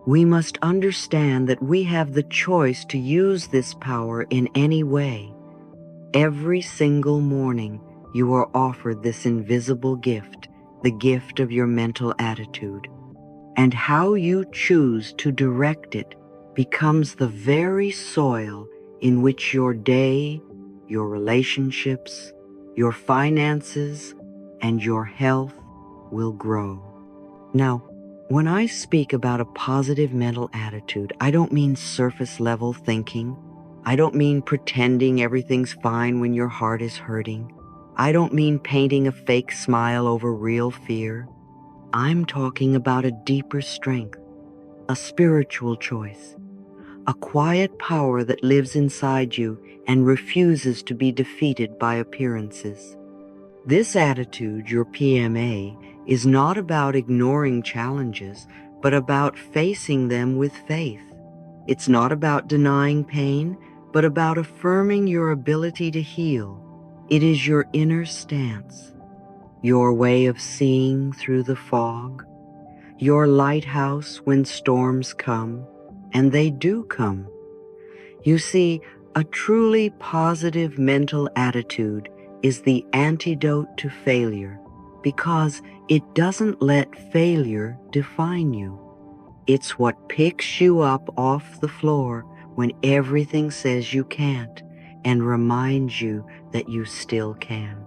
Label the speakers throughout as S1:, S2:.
S1: We must understand that we have the choice to use this power in any way. Every single morning, you are offered this invisible gift, the gift of your mental attitude. And how you choose to direct it becomes the very soil in which your day, your relationships, your finances, and your health will grow. Now, when I speak about a positive mental attitude, I don't mean surface level thinking. I don't mean pretending everything's fine when your heart is hurting. I don't mean painting a fake smile over real fear. I'm talking about a deeper strength, a spiritual choice, a quiet power that lives inside you and refuses to be defeated by appearances. This attitude, your PMA, is not about ignoring challenges, but about facing them with faith. It's not about denying pain, but about affirming your ability to heal. It is your inner stance, your way of seeing through the fog, your lighthouse when storms come, and they do come. You see, a truly positive mental attitude is the antidote to failure because it doesn't let failure define you. It's what picks you up off the floor when everything says you can't and reminds you that you still can.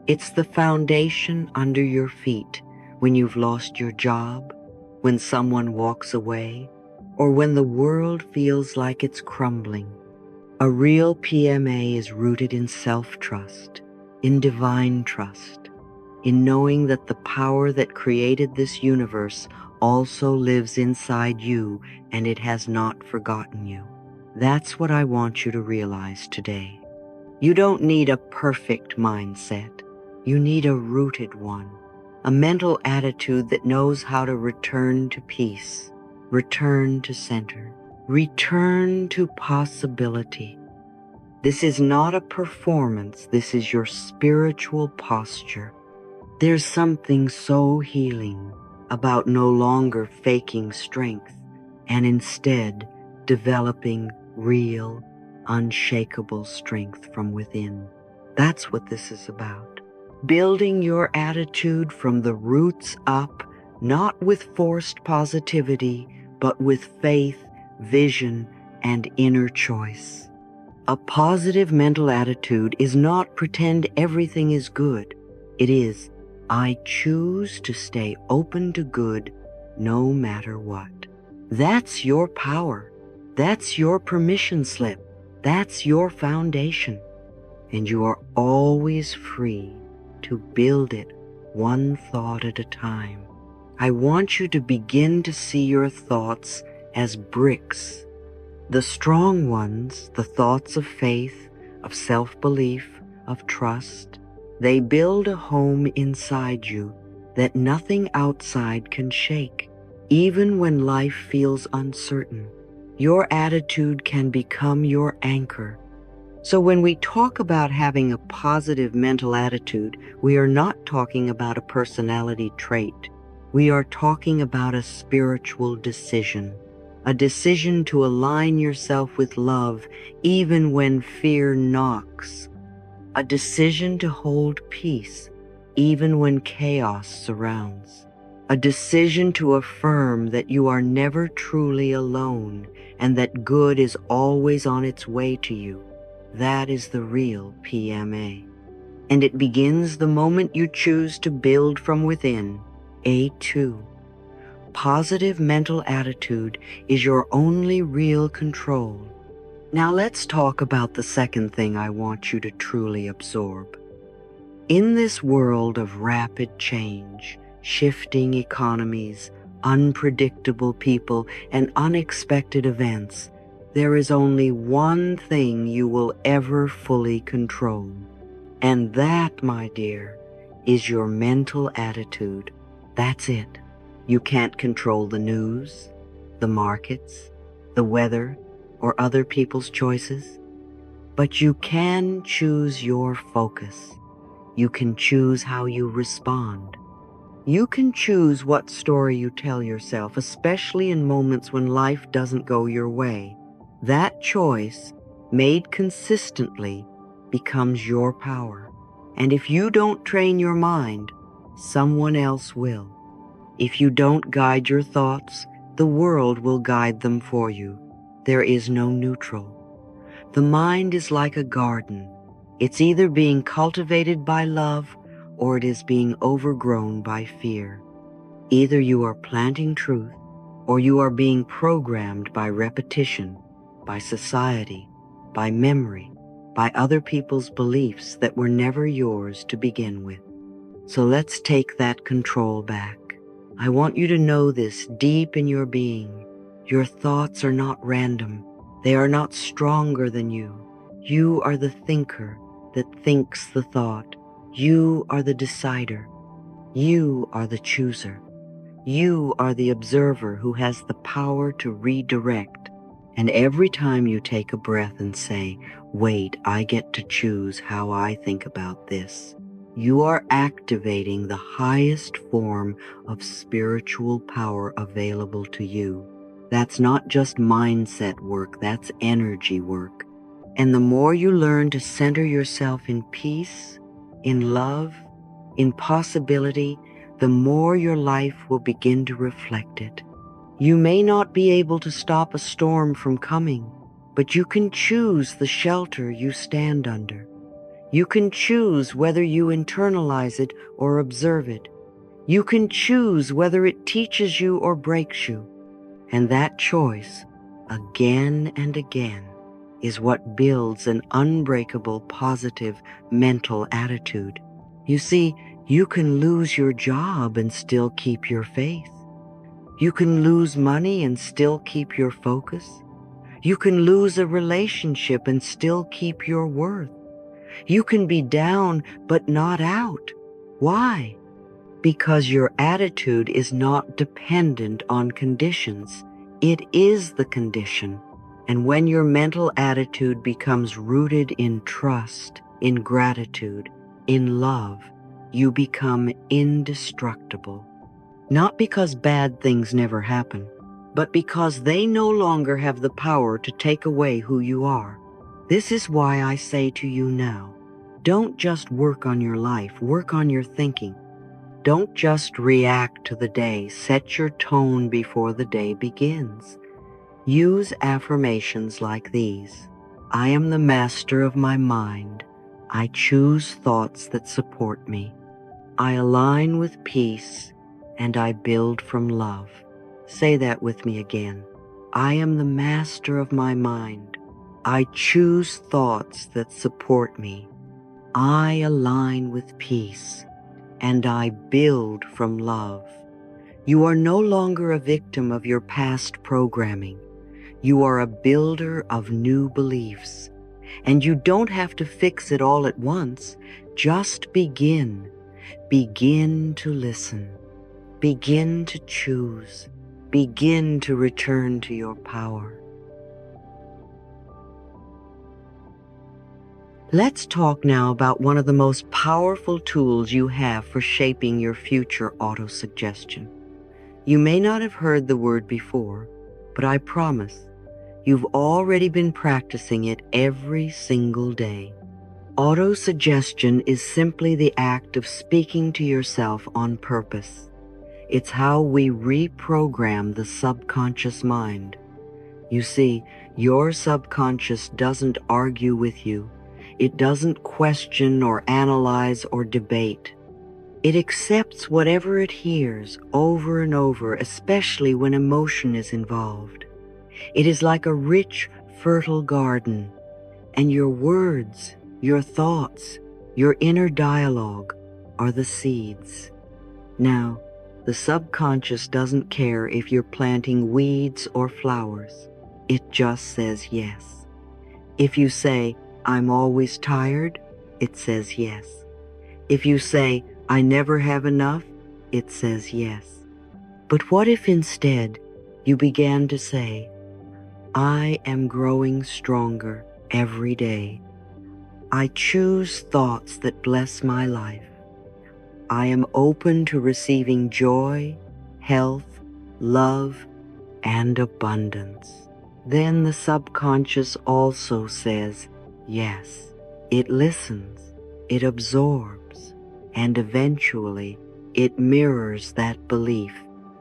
S1: It's the foundation under your feet when you've lost your job, when someone walks away, or when the world feels like it's crumbling. A real PMA is rooted in self-trust, in divine trust, in knowing that the power that created this universe also lives inside you and it has not forgotten you. That's what I want you to realize today. You don't need a perfect mindset. You need a rooted one, a mental attitude that knows how to return to peace, return to center, return to possibility. This is not a performance. This is your spiritual posture. There's something so healing about no longer faking strength and instead developing real, unshakable strength from within. That's what this is about. Building your attitude from the roots up, not with forced positivity, but with faith, vision, and inner choice. A positive mental attitude is not pretend everything is good. It is, I choose to stay open to good no matter what. That's your power. That's your permission slip. That's your foundation. And you are always free to build it one thought at a time. I want you to begin to see your thoughts as bricks. The strong ones, the thoughts of faith, of self-belief, of trust, they build a home inside you that nothing outside can shake. Even when life feels uncertain, your attitude can become your anchor. So when we talk about having a positive mental attitude, we are not talking about a personality trait. We are talking about a spiritual decision, a decision to align yourself with love even when fear knocks, a decision to hold peace even when chaos surrounds, a decision to affirm that you are never truly alone and that good is always on its way to you. That is the real PMA. And it begins the moment you choose to build from within. A2. Positive mental attitude is your only real control. Now let's talk about the second thing I want you to truly absorb. In this world of rapid change, shifting economies, unpredictable people, and unexpected events, there is only one thing you will ever fully control. And that, my dear, is your mental attitude. That's it. You can't control the news, the markets, the weather, or other people's choices. But you can choose your focus. You can choose how you respond. You can choose what story you tell yourself, especially in moments when life doesn't go your way. That choice, made consistently, becomes your power. And if you don't train your mind, someone else will. If you don't guide your thoughts, the world will guide them for you. There is no neutral. The mind is like a garden. It's either being cultivated by love or it is being overgrown by fear. Either you are planting truth or you are being programmed by repetition, by society, by memory, by other people's beliefs that were never yours to begin with. So let's take that control back. I want you to know this deep in your being. Your thoughts are not random. They are not stronger than you. You are the thinker that thinks the thought. You are the decider. You are the chooser. You are the observer who has the power to redirect. And every time you take a breath and say, wait, I get to choose how I think about this, you are activating the highest form of spiritual power available to you. That's not just mindset work, that's energy work. And the more you learn to center yourself in peace, in love, in possibility, the more your life will begin to reflect it. You may not be able to stop a storm from coming, but you can choose the shelter you stand under. You can choose whether you internalize it or observe it. You can choose whether it teaches you or breaks you. And that choice, again and again, is what builds an unbreakable, positive mental attitude. You see, you can lose your job and still keep your faith. You can lose money and still keep your focus. You can lose a relationship and still keep your worth. You can be down but not out. Why? Because your attitude is not dependent on conditions. It is the condition. And when your mental attitude becomes rooted in trust, in gratitude, in love, you become indestructible. Not because bad things never happen, but because they no longer have the power to take away who you are. This is why I say to you now, don't just work on your life, work on your thinking. Don't just react to the day, set your tone before the day begins. Use affirmations like these. I am the master of my mind. I choose thoughts that support me. I align with peace and I build from love. Say that with me again. I am the master of my mind. I choose thoughts that support me. I align with peace and I build from love. You are no longer a victim of your past programming. You are a builder of new beliefs. And you don't have to fix it all at once. Just begin. Begin to listen. Begin to choose. Begin to return to your power. Let's talk now about one of the most powerful tools you have for shaping your future autosuggestion. You may not have heard the word before, but I promise you've already been practicing it every single day. Autosuggestion is simply the act of speaking to yourself on purpose. It's how we reprogram the subconscious mind. You see, your subconscious doesn't argue with you. It doesn't question or analyze or debate. It accepts whatever it hears over and over, especially when emotion is involved. It is like a rich, fertile garden, and your words, your thoughts, your inner dialogue are the seeds. Now, the subconscious doesn't care if you're planting weeds or flowers. It just says yes. If you say, I'm always tired, it says yes. If you say, I never have enough, it says yes. But what if instead you began to say, I am growing stronger every day. I choose thoughts that bless my life. I am open to receiving joy, health, love, and abundance. Then the subconscious also says, yes. It listens, it absorbs, and eventually it mirrors that belief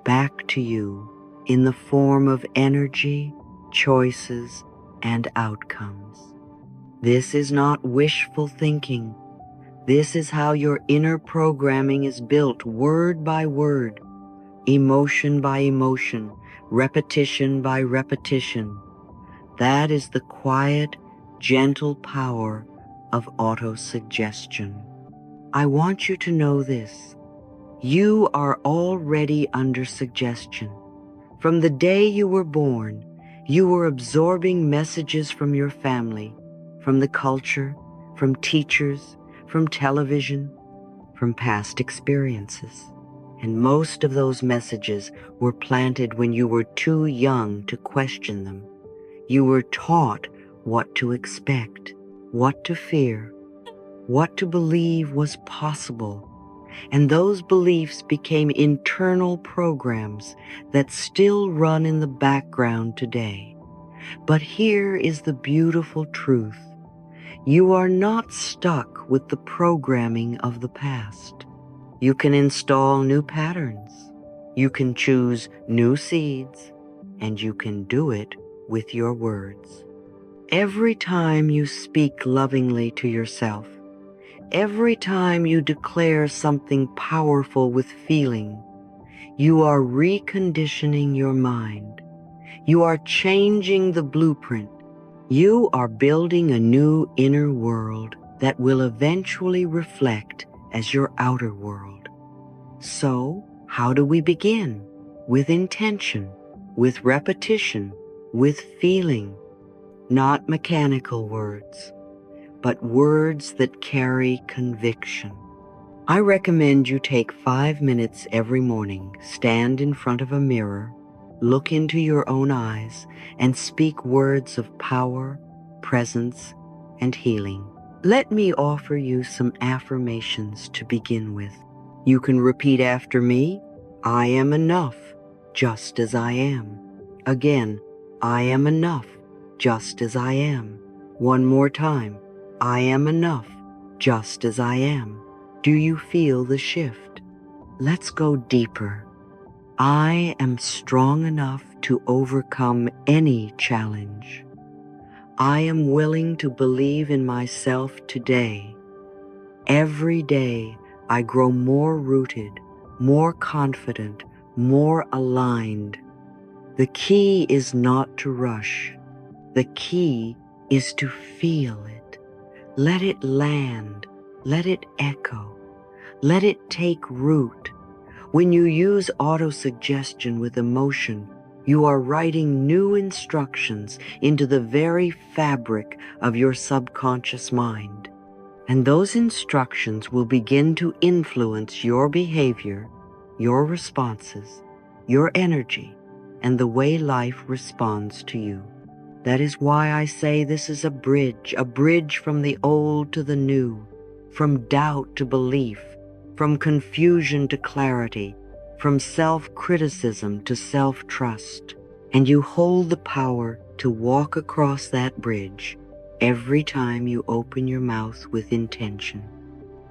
S1: back to you in the form of energy, choices, and outcomes. This is not wishful thinking. This is how your inner programming is built word by word, emotion by emotion, repetition by repetition. That is the quiet, gentle power of autosuggestion. I want you to know this. You are already under suggestion. From the day you were born, you were absorbing messages from your family, from the culture, from teachers, from television, from past experiences. And most of those messages were planted when you were too young to question them. You were taught what to expect, what to fear, what to believe was possible. And those beliefs became internal programs that still run in the background today. But here is the beautiful truth. You are not stuck with the programming of the past. You can install new patterns. You can choose new seeds, and you can do it with your words. Every time you speak lovingly to yourself, every time you declare something powerful with feeling, you are reconditioning your mind. You are changing the blueprint. You are building a new inner world that will eventually reflect as your outer world. So, how do we begin? With intention, with repetition, with feeling, not mechanical words, but words that carry conviction. I recommend you take 5 minutes every morning, stand in front of a mirror, look into your own eyes, and speak words of power, presence, and healing. Let me offer you some affirmations to begin with. You can repeat after me. I am enough, just as I am. Again, I am enough, just as I am. One more time. I am enough, just as I am. Do you feel the shift? Let's go deeper. I am strong enough to overcome any challenge. I am willing to believe in myself today. Every day, I grow more rooted, more confident, more aligned. The key is not to rush. The key is to feel it. Let it land. Let it echo. Let it take root. When you use autosuggestion with emotion, you are writing new instructions into the very fabric of your subconscious mind. And those instructions will begin to influence your behavior, your responses, your energy, and the way life responds to you. That is why I say this is a bridge from the old to the new, from doubt to belief, from confusion to clarity, from self-criticism to self-trust. And you hold the power to walk across that bridge every time you open your mouth with intention.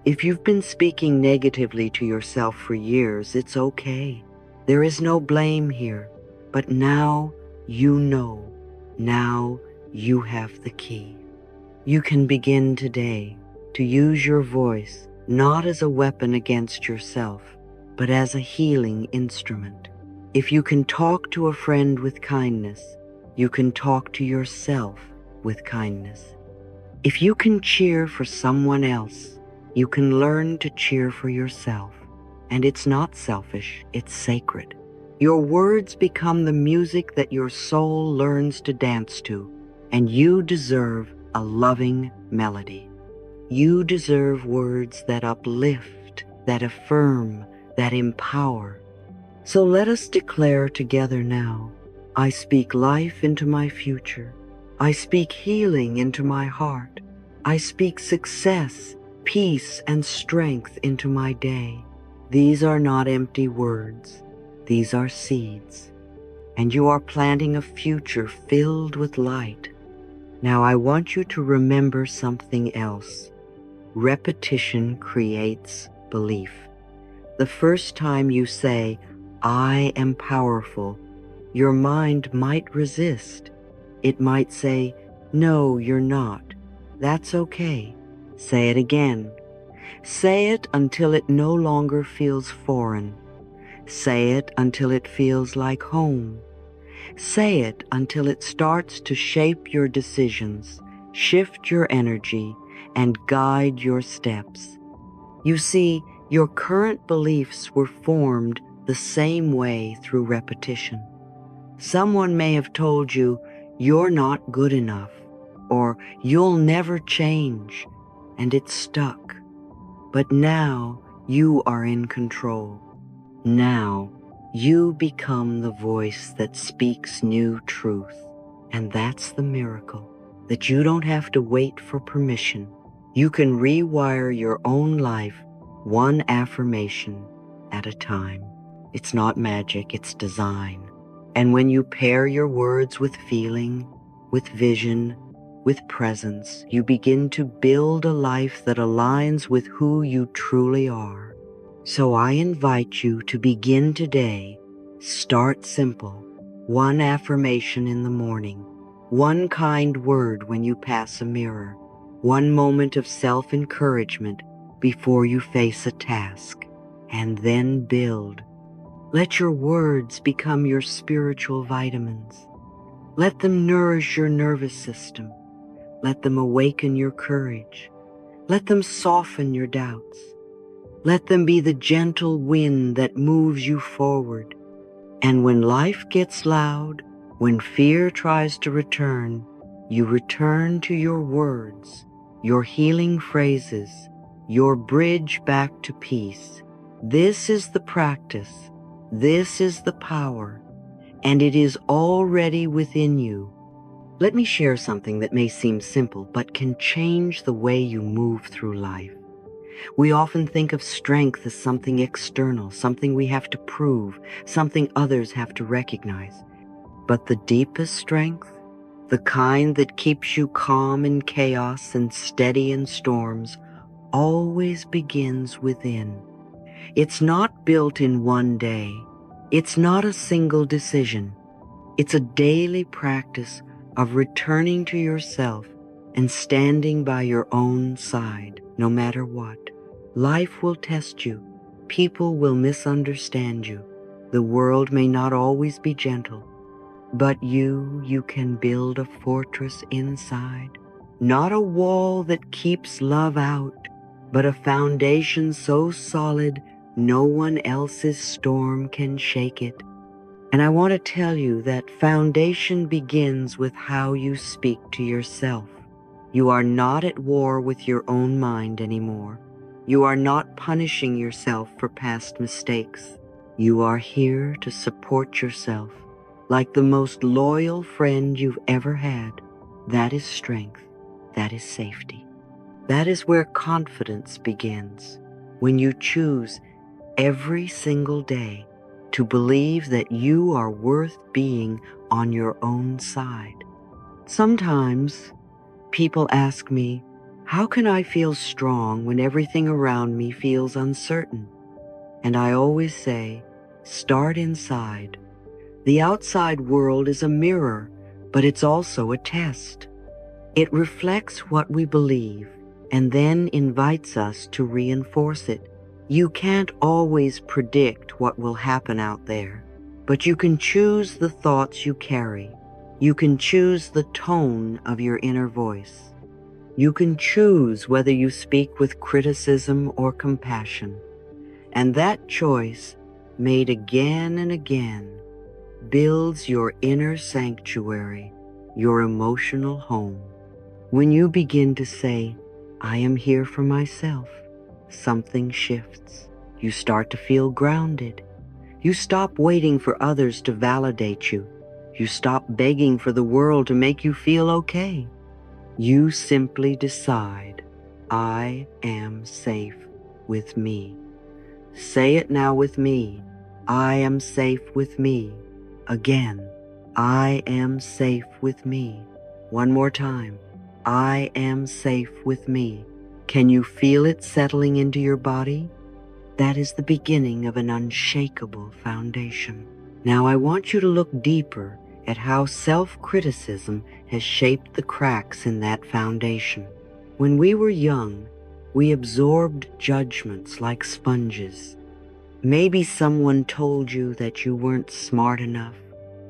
S1: If you've been speaking negatively to yourself for years, it's okay. There is no blame here. But now you know. Now you have the key. You can begin today to use your voice not as a weapon against yourself, but as a healing instrument. If you can talk to a friend with kindness, you can talk to yourself with kindness. If you can cheer for someone else, you can learn to cheer for yourself. And it's not selfish, it's sacred. Your words become the music that your soul learns to dance to, and you deserve a loving melody. You deserve words that uplift, that affirm, that empower. So let us declare together now, I speak life into my future. I speak healing into my heart. I speak success peace and strength into my day. These are not empty words. These are seeds. And you are planting a future filled with light. Now I want you to remember something else. Repetition creates belief. The first time you say, I am powerful, your mind might resist. It might say, no, you're not. That's okay. Say it again. Say it until it no longer feels foreign. Say it until it feels like home. Say it until it starts to shape your decisions, shift your energy, and guide your steps. You see, your current beliefs were formed the same way through repetition. Someone may have told you, you're not good enough, or you'll never change, and it stuck. But now you are in control. Now you become the voice that speaks new truth. And that's the miracle, that you don't have to wait for permission. You can rewire your own life one affirmation at a time. It's not magic, it's design. And when you pair your words with feeling, with vision, with presence, you begin to build a life that aligns with who you truly are. So I invite you to begin today. Start simple. One affirmation in the morning. One kind word when you pass a mirror. One moment of self-encouragement before you face a task. And then build. Let your words become your spiritual vitamins. Let them nourish your nervous system. Let them awaken your courage. Let them soften your doubts. Let them be the gentle wind that moves you forward. And when life gets loud, when fear tries to return, you return to your words, your healing phrases, your bridge back to peace. This is the practice. This is the power, and it is already within you. Let me share something that may seem simple, but can change the way you move through life. We often think of strength as something external, something we have to prove, something others have to recognize. But the deepest strength, the kind that keeps you calm in chaos and steady in storms, always begins within. It's not built in one day. It's not a single decision. It's a daily practice of returning to yourself and standing by your own side, no matter what. Life will test you. People will misunderstand you. The world may not always be gentle. But you can build a fortress inside. Not a wall that keeps love out, but a foundation so solid no one else's storm can shake it. And I want to tell you that foundation begins with how you speak to yourself. You are not at war with your own mind anymore. You are not punishing yourself for past mistakes. You are here to support yourself like the most loyal friend you've ever had. That is strength. That is safety. That is where confidence begins. When you choose every single day to believe that you are worth being on your own side. Sometimes people ask me, how can I feel strong when everything around me feels uncertain? And I always say, start inside. The outside world is a mirror, but it's also a test. It reflects what we believe and then invites us to reinforce it. You can't always predict what will happen out there, but you can choose the thoughts you carry. You can choose the tone of your inner voice. You can choose whether you speak with criticism or compassion. And that choice, made again and again, builds your inner sanctuary, your emotional home. When you begin to say, I am here for myself, something shifts. You start to feel grounded. You stop waiting for others to validate you. You stop begging for the world to make you feel okay. You simply decide, I am safe with me. Say it now with me. I am safe with me. Again, I am safe with me. One more time. I am safe with me. Can you feel it settling into your body? That is the beginning of an unshakable foundation. Now I want you to look deeper at how self-criticism has shaped the cracks in that foundation. When we were young, we absorbed judgments like sponges. Maybe someone told you that you weren't smart enough,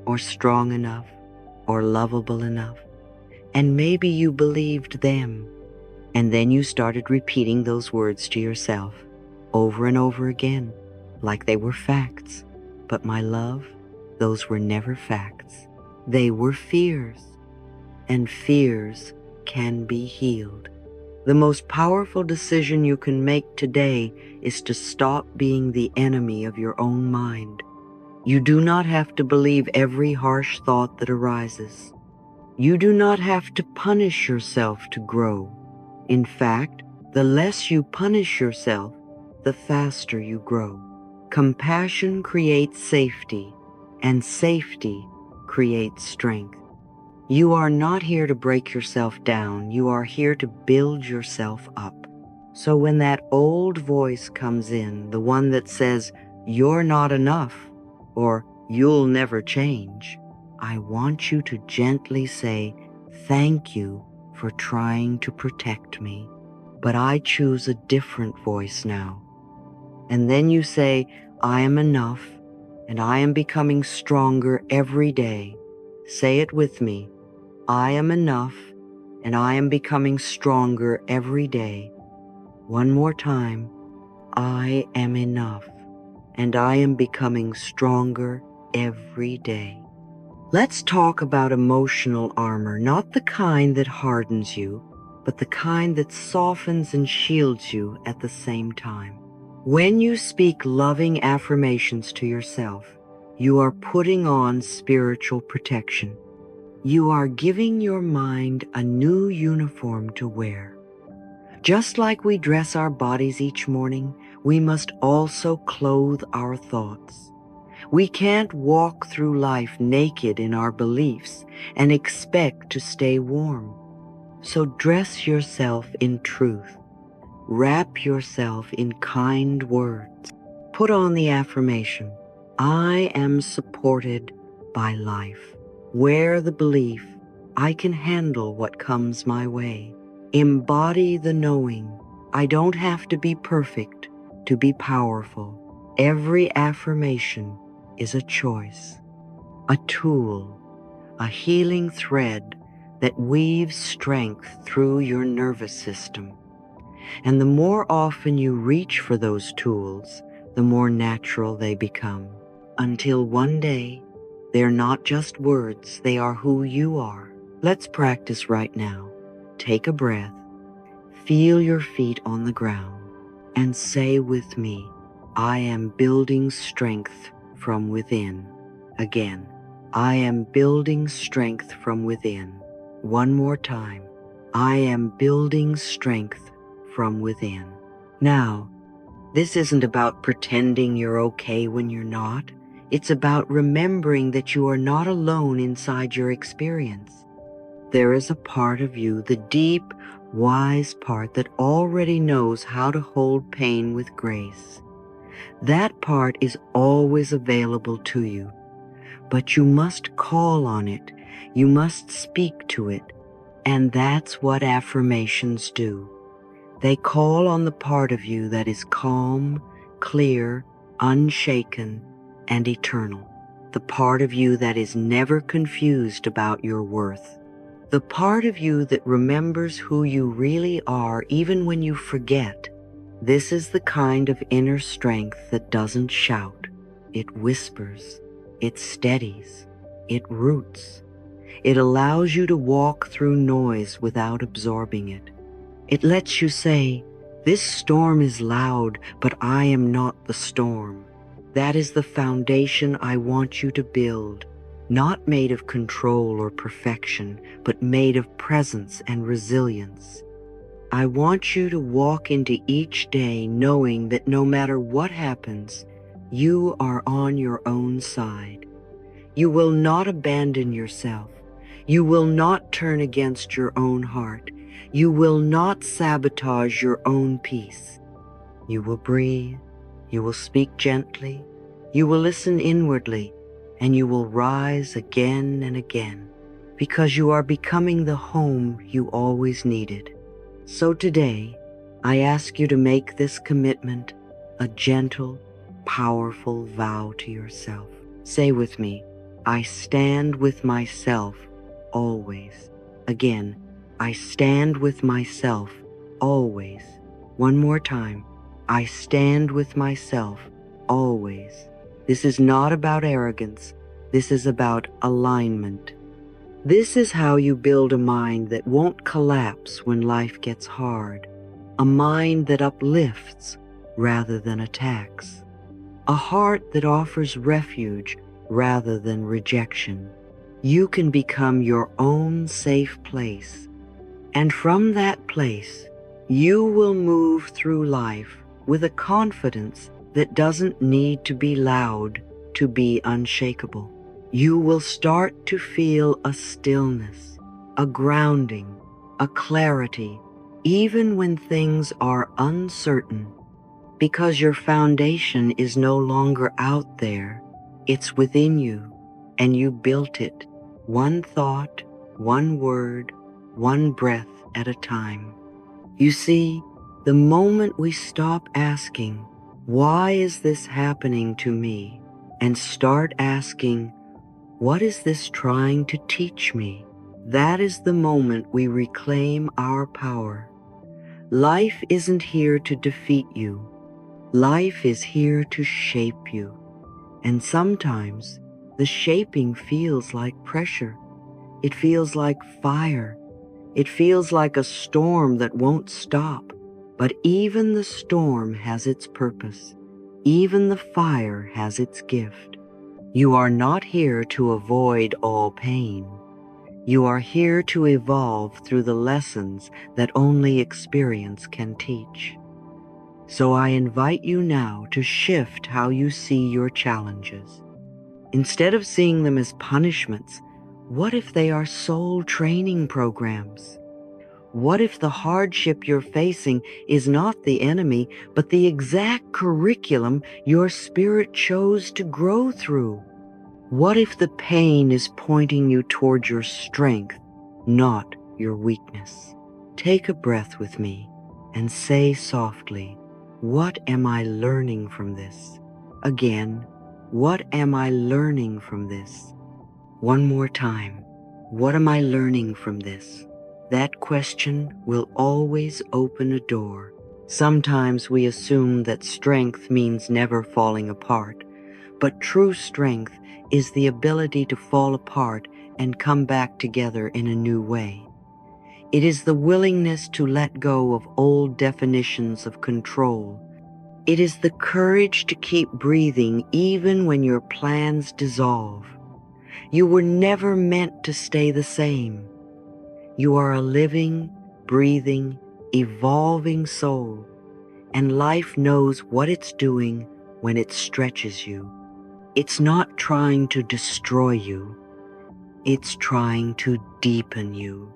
S1: or strong enough, or lovable enough, and maybe you believed them. And then you started repeating those words to yourself over and over again, like they were facts. But my love, those were never facts. They were fears, and fears can be healed. The most powerful decision you can make today is to stop being the enemy of your own mind. You do not have to believe every harsh thought that arises. You do not have to punish yourself to grow. In fact, the less you punish yourself, the faster you grow. Compassion creates safety, and safety creates strength. You are not here to break yourself down. You are here to build yourself up. So when that old voice comes in, the one that says, "You're not enough," or "You'll never change," I want you to gently say, "Thank you for trying to protect me, but I choose a different voice now." And then you say, "I am enough, and I am becoming stronger every day." Say it with me. I am enough, and I am becoming stronger every day. One more time. I am enough, and I am becoming stronger every day. Let's talk about emotional armor, not the kind that hardens you, but the kind that softens and shields you at the same time. When you speak loving affirmations to yourself, you are putting on spiritual protection. You are giving your mind a new uniform to wear. Just like we dress our bodies each morning, we must also clothe our thoughts. We can't walk through life naked in our beliefs and expect to stay warm. So dress yourself in truth. Wrap yourself in kind words. Put on the affirmation, I am supported by life. Wear the belief, I can handle what comes my way. Embody the knowing, I don't have to be perfect to be powerful. Every affirmation is a choice, a tool, a healing thread that weaves strength through your nervous system. And the more often you reach for those tools, the more natural they become, until one day, they're not just words, they are who you are. Let's practice right now. Take a breath, feel your feet on the ground, and say with me, I am building strength from within. Again, I am building strength from within. One more time, I am building strength from within. Now, this isn't about pretending you're okay when you're not. It's about remembering that you are not alone inside your experience. There is a part of you, the deep, wise part that already knows how to hold pain with grace. That part is always available to you, but you must call on it. You must speak to it, and that's what affirmations do. They call on the part of you that is calm, clear, unshaken, and eternal. The part of you that is never confused about your worth. The part of you that remembers who you really are even when you forget. This is the kind of inner strength that doesn't shout. It whispers. It steadies. It roots. It allows you to walk through noise without absorbing it. It lets you say, this storm is loud, but I am not the storm. That is the foundation I want you to build, not made of control or perfection, but made of presence and resilience. I want you to walk into each day knowing that no matter what happens, you are on your own side. You will not abandon yourself. You will not turn against your own heart. You will not sabotage your own peace. You will breathe. You will speak gently. You will listen inwardly, and you will rise again and again, because you are becoming the home you always needed. So today, I ask you to make this commitment a gentle, powerful vow to yourself. Say with me, I stand with myself always. Again, I stand with myself always. One more time, I stand with myself always. This is not about arrogance. This is about alignment. This is how you build a mind that won't collapse when life gets hard. A mind that uplifts rather than attacks. A heart that offers refuge rather than rejection. You can become your own safe place. And from that place, you will move through life with a confidence that doesn't need to be loud to be unshakable. You will start to feel a stillness, a grounding, a clarity, even when things are uncertain, because your foundation is no longer out there, it's within you, and you built it, one thought, one word, one breath at a time. You see, the moment we stop asking, why is this happening to me, and start asking, what is this trying to teach me? That is the moment we reclaim our power. Life isn't here to defeat you. Life is here to shape you. And sometimes the shaping feels like pressure. It feels like fire. It feels like a storm that won't stop. But even the storm has its purpose. Even the fire has its gift. You are not here to avoid all pain. You are here to evolve through the lessons that only experience can teach. So I invite you now to shift how you see your challenges. Instead of seeing them as punishments, what if they are soul training programs? What if the hardship you're facing is not the enemy, but the exact curriculum your spirit chose to grow through? What if the pain is pointing you toward your strength, not your weakness? Take a breath with me and say softly, what am I learning from this? Again, what am I learning from this? One more time, what am I learning from this? That question will always open a door. Sometimes we assume that strength means never falling apart, but true strength is the ability to fall apart and come back together in a new way. It is the willingness to let go of old definitions of control. It is the courage to keep breathing even when your plans dissolve. You were never meant to stay the same. You are a living, breathing, evolving soul, and life knows what it's doing when it stretches you. It's not trying to destroy you. It's trying to deepen you.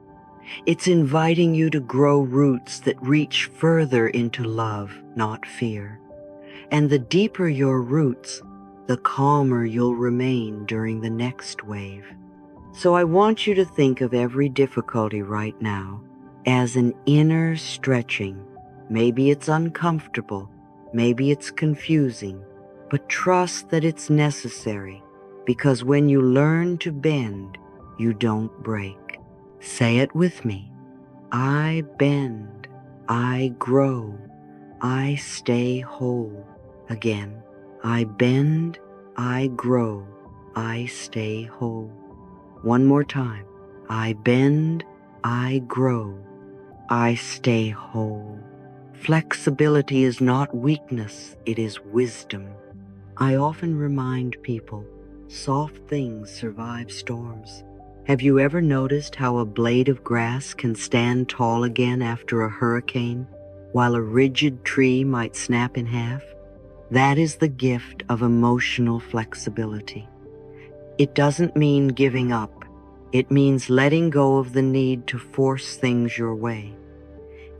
S1: It's inviting you to grow roots that reach further into love, not fear. And the deeper your roots, the calmer you'll remain during the next wave. So I want you to think of every difficulty right now as an inner stretching. Maybe it's uncomfortable, maybe it's confusing, but trust that it's necessary, because when you learn to bend, you don't break. Say it with me. I bend, I grow, I stay whole. Again, I bend, I grow, I stay whole. One more time. I bend, I grow, I stay whole. Flexibility is not weakness, it is wisdom. I often remind people, soft things survive storms, Have you ever noticed how a blade of grass can stand tall again after a hurricane, while a rigid tree might snap in half? That is the gift of emotional flexibility. It doesn't mean giving up. It means letting go of the need to force things your way.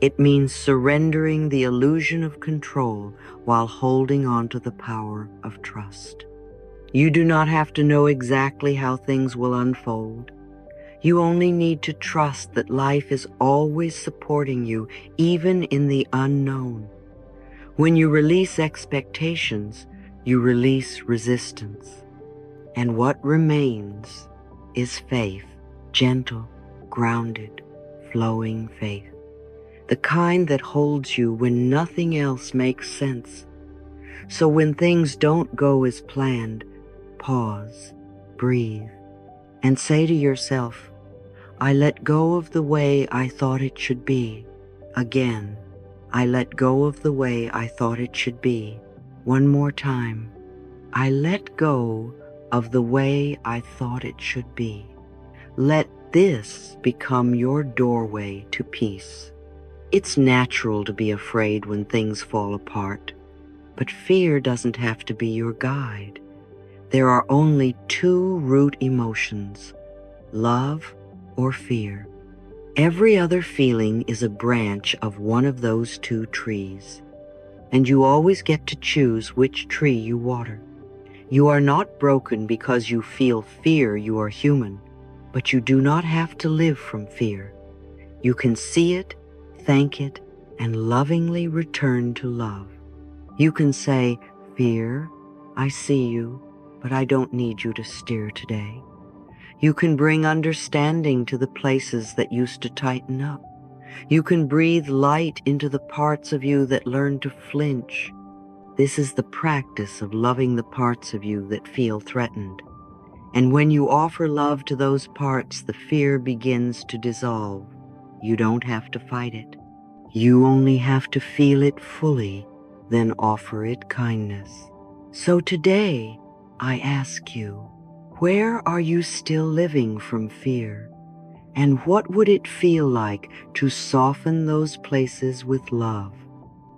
S1: It means surrendering the illusion of control while holding on to the power of trust. You do not have to know exactly how things will unfold. You only need to trust that life is always supporting you, even in the unknown. When you release expectations, you release resistance. And what remains is faith, gentle, grounded, flowing faith. The kind that holds you when nothing else makes sense. So when things don't go as planned, pause, breathe, and say to yourself, I let go of the way I thought it should be. Again, I let go of the way I thought it should be. One more time, I let go of the way I thought it should be. Let this become your doorway to peace. It's natural to be afraid when things fall apart, but fear doesn't have to be your guide. There are only two root emotions, love or fear. Every other feeling is a branch of one of those two trees, and you always get to choose which tree you water. You are not broken because you feel fear. You are human, but you do not have to live from fear. You can see it, thank it, and lovingly return to love. You can say, fear, I see you, but I don't need you to steer today. You can bring understanding to the places that used to tighten up. You can breathe light into the parts of you that learn to flinch. This is the practice of loving the parts of you that feel threatened. And when you offer love to those parts, the fear begins to dissolve. You don't have to fight it. You only have to feel it fully, then offer it kindness. So today, I ask you, where are you still living from fear? And what would it feel like to soften those places with love?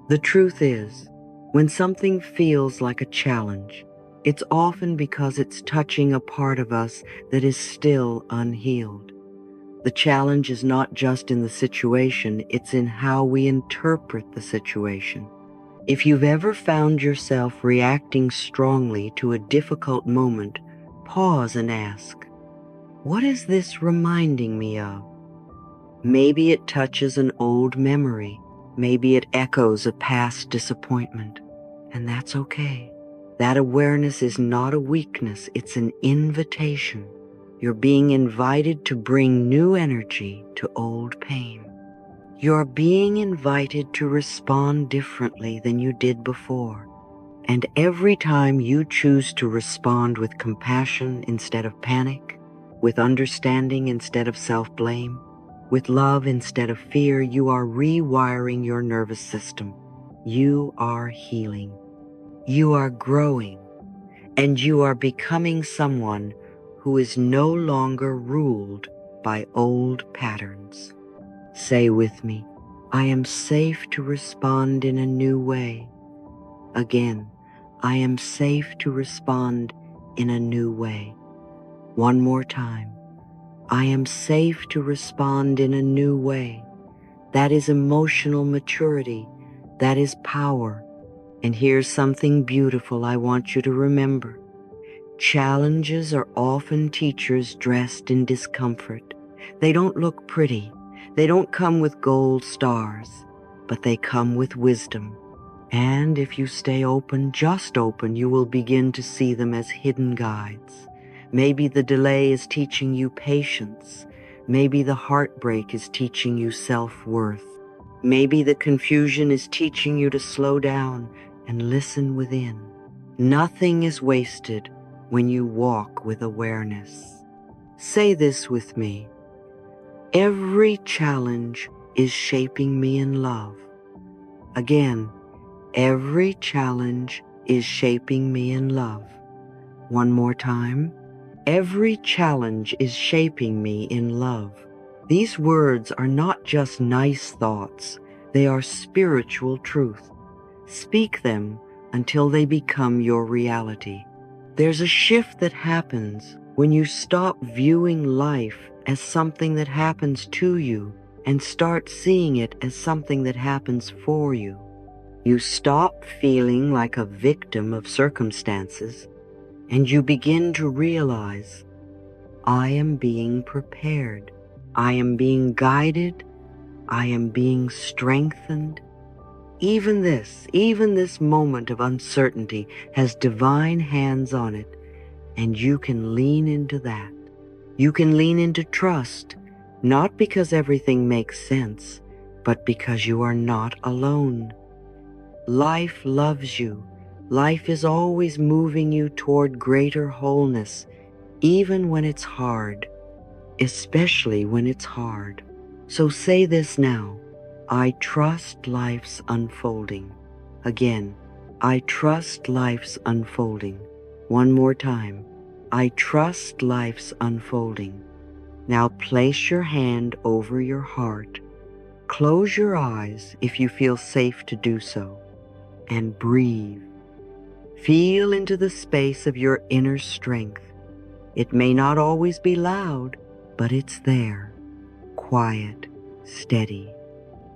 S1: The truth is, when something feels like a challenge, it's often because it's touching a part of us that is still unhealed. The challenge is not just in the situation, it's in how we interpret the situation. If you've ever found yourself reacting strongly to a difficult moment, pause and ask, what is this reminding me of? Maybe it touches an old memory. Maybe it echoes a past disappointment. And that's okay. That awareness is not a weakness, it's an invitation. You're being invited to bring new energy to old pain. You're being invited to respond differently than you did before. And every time you choose to respond with compassion instead of panic, with understanding instead of self-blame, with love instead of fear, you are rewiring your nervous system. You are healing. You are growing. And you are becoming someone who is no longer ruled by old patterns. Say with me, I am safe to respond in a new way. Again, I am safe to respond in a new way. One more time, I am safe to respond in a new way. That is emotional maturity. That is power. And here's something beautiful I want you to remember. Challenges are often teachers dressed in discomfort. They don't look pretty. They don't come with gold stars, but they come with wisdom. And if you stay open, just open, you will begin to see them as hidden guides. Maybe the delay is teaching you patience. Maybe the heartbreak is teaching you self-worth. Maybe the confusion is teaching you to slow down and listen within. Nothing is wasted when you walk with awareness. Say this with me. Every challenge is shaping me in love. Again, every challenge is shaping me in love. One more time. Every challenge is shaping me in love. These words are not just nice thoughts, they are spiritual truth. Speak them until they become your reality. There's a shift that happens when you stop viewing life as something that happens to you and start seeing it as something that happens for you. You stop feeling like a victim of circumstances, and you begin to realize, I am being prepared. I am being guided. I am being strengthened. Even this moment of uncertainty has divine hands on it, and you can lean into that. You can lean into trust, not because everything makes sense, but because you are not alone. Life loves you. Life is always moving you toward greater wholeness, even when it's hard, especially when it's hard. So say this now. I trust life's unfolding. Again, I trust life's unfolding. One more time. I trust life's unfolding. Now place your hand over your heart. Close your eyes if you feel safe to do so, and breathe. Feel into the space of your inner strength. It may not always be loud, but it's there, quiet, steady,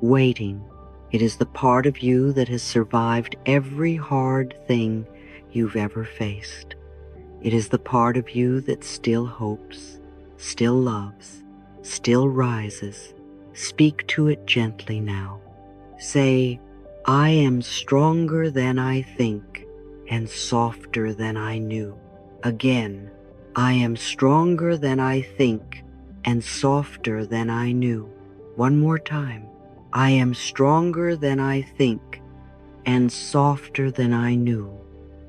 S1: waiting. It is the part of you that has survived every hard thing you've ever faced. It is the part of you that still hopes, still loves, still rises. Speak to it gently now. Say, I am stronger than I think and softer than I knew. Again, I am stronger than I think and softer than I knew. One more time. I am stronger than I think and softer than I knew.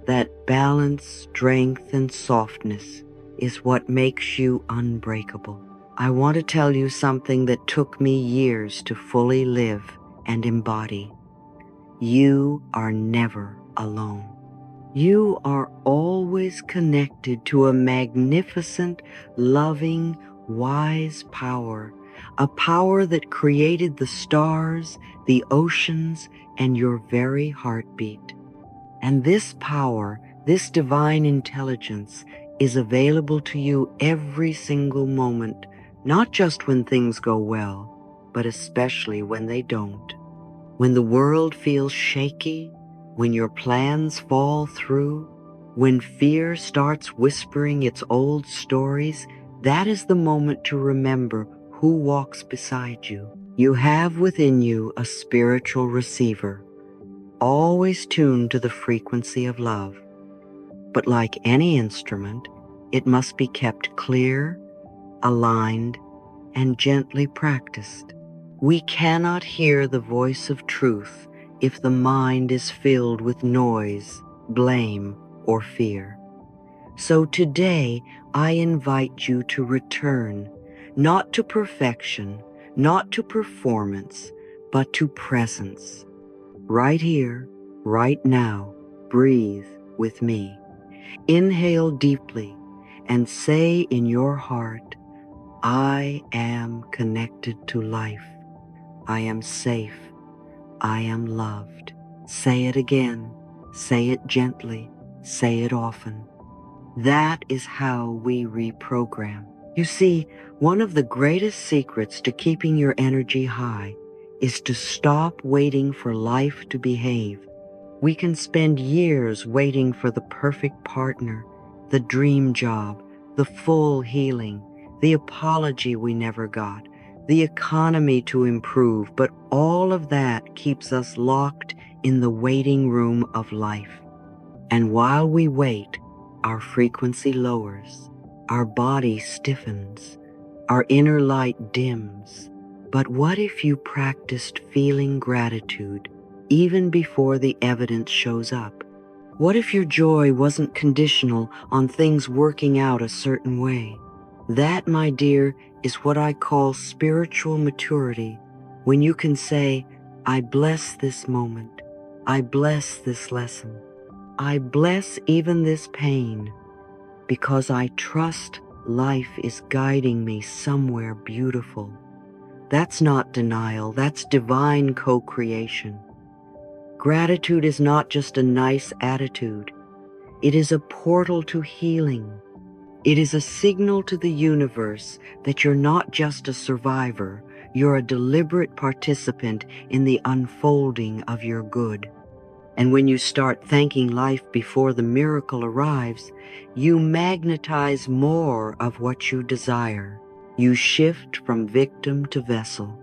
S1: That balance, strength, and softness is what makes you unbreakable. I want to tell you something that took me years to fully live and embody. You are never alone. You are always connected to a magnificent, loving, wise power, a power that created the stars, the oceans, and your very heartbeat. And this power, this divine intelligence, is available to you every single moment, not just when things go well, but especially when they don't. When the world feels shaky, when your plans fall through, when fear starts whispering its old stories, that is the moment to remember who walks beside you. You have within you a spiritual receiver, always tuned to the frequency of love. But like any instrument, it must be kept clear, aligned, and gently practiced. We cannot hear the voice of truth if the mind is filled with noise, blame, or fear. So today, I invite you to return, not to perfection, not to performance, but to presence. Right here, right now, breathe with me. Inhale deeply and say in your heart, I am connected to life. I am safe. I am loved. Say it again. Say it gently. Say it often. That is how we reprogram. You see, one of the greatest secrets to keeping your energy high is to stop waiting for life to behave. We can spend years waiting for the perfect partner, the dream job, the full healing, the apology we never got, the economy to improve, but all of that keeps us locked in the waiting room of life. And while we wait, our frequency lowers, our body stiffens, our inner light dims. But what if you practiced feeling gratitude even before the evidence shows up? What if your joy wasn't conditional on things working out a certain way? That, my dear, is what I call spiritual maturity, when you can say, I bless this moment, I bless this lesson, I bless even this pain. because I trust life is guiding me somewhere beautiful. That's not denial, that's divine co-creation. Gratitude is not just a nice attitude. It is a portal to healing. It is a signal to the universe that you're not just a survivor, you're a deliberate participant in the unfolding of your good. And when you start thanking life before the miracle arrives, you magnetize more of what you desire. You shift from victim to vessel,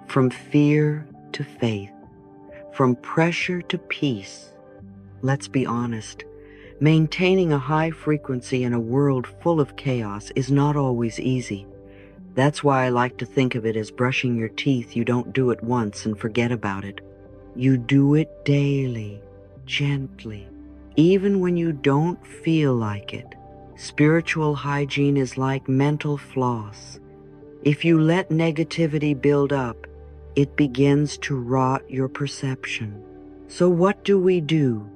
S1: from fear to faith, from pressure to peace. Let's be honest. Maintaining a high frequency in a world full of chaos is not always easy. That's why I like to think of it as brushing your teeth. You don't do it once and forget about it. You do it daily, gently, even when you don't feel like it. Spiritual hygiene is like mental floss. If you let negativity build up, it begins to rot your perception. So what do?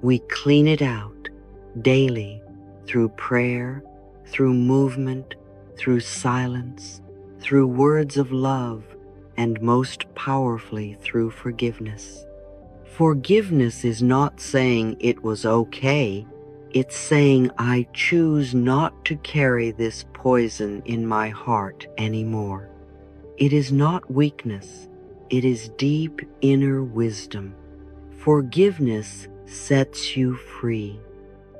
S1: We clean it out daily through prayer, through movement, through silence, through words of love, and most powerfully through forgiveness. Forgiveness is not saying it was okay. It's saying I choose not to carry this poison in my heart anymore. It is not weakness. It is deep inner wisdom. Forgiveness sets you free.